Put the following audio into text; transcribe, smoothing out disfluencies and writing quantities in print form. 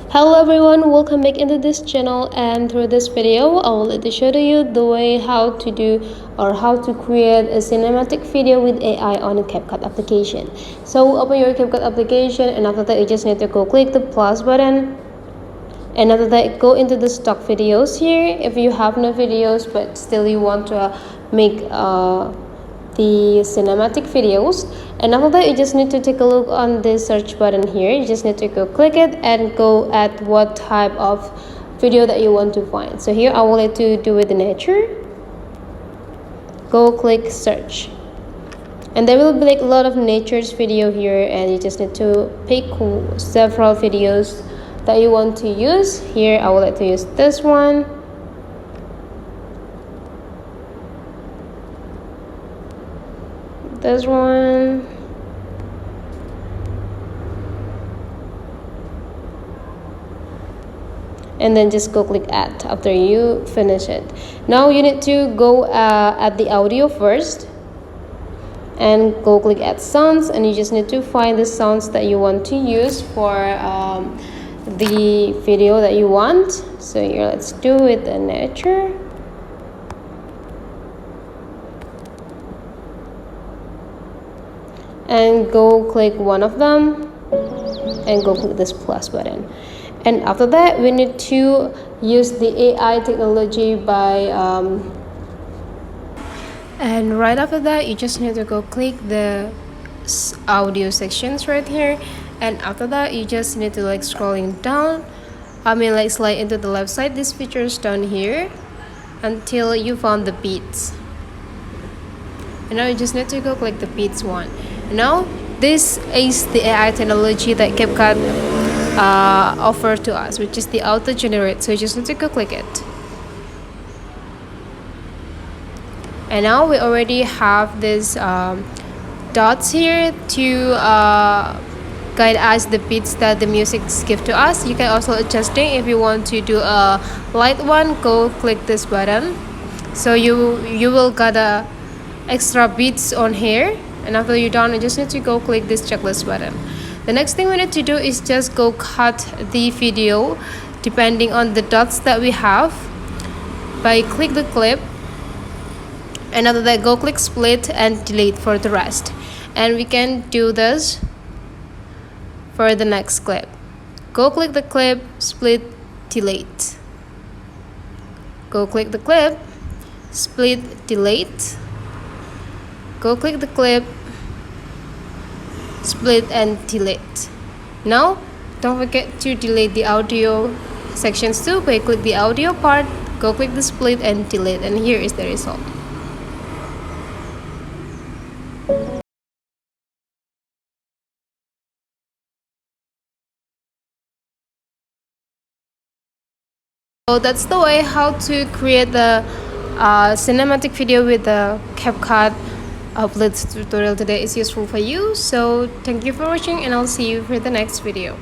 Hello everyone, welcome back into this channel, and through this video I will like to show you the way how to do or how to create a cinematic video with AI on a CapCut application. So open your CapCut application, and after that you just need to go click the plus button, and after that go into the stock videos here. If you have no videos but still you want to make the cinematic videos, and after that you just need to take a look on the search button here. You just need to go click it and go at what type of video that you want to find. So here I will like to do with the nature. Go click search, and there will be like a lot of nature's video here, and you just need to pick several videos that you want to use. Here I would like to use this one. This one, and then just go click add after you finish it. Now you need to go at the audio first and go click add sounds, and you just need to find the sounds that you want to use for the video that you want. So here let's do it the nature. And go click one of them and go click this plus button, and after that we need to use the AI technology by and right after that you just need to go click the audio sections right here, and after that you just need to like scrolling down, like slide into the left side, these features down here until you found the beats, and now you just need to go click the beats one. Now this is the AI technology that CapCut offer to us, which is the auto generate. So you just need to go click it, and now we already have this dots here to guide us the beats that the music give to us. You can also adjusting if you want to do a light one. Go click this button, so you will get a extra beats on here. And after you're done, you just need to go click this checklist button. The next thing we need to do is just go cut the video depending on the dots that we have by click the clip, and after that go click split and delete for the rest. And we can do this for the next clip. Go click the clip, split, delete. Go click the clip, split, delete. Go click the clip, split and delete. Now don't forget to delete the audio sections too by click the audio part, go click the split and delete, and here is the result. So that's the way how to create the cinematic video with the CapCut. I hope this tutorial today is useful for you. So thank you for watching, and I'll see you for the next video.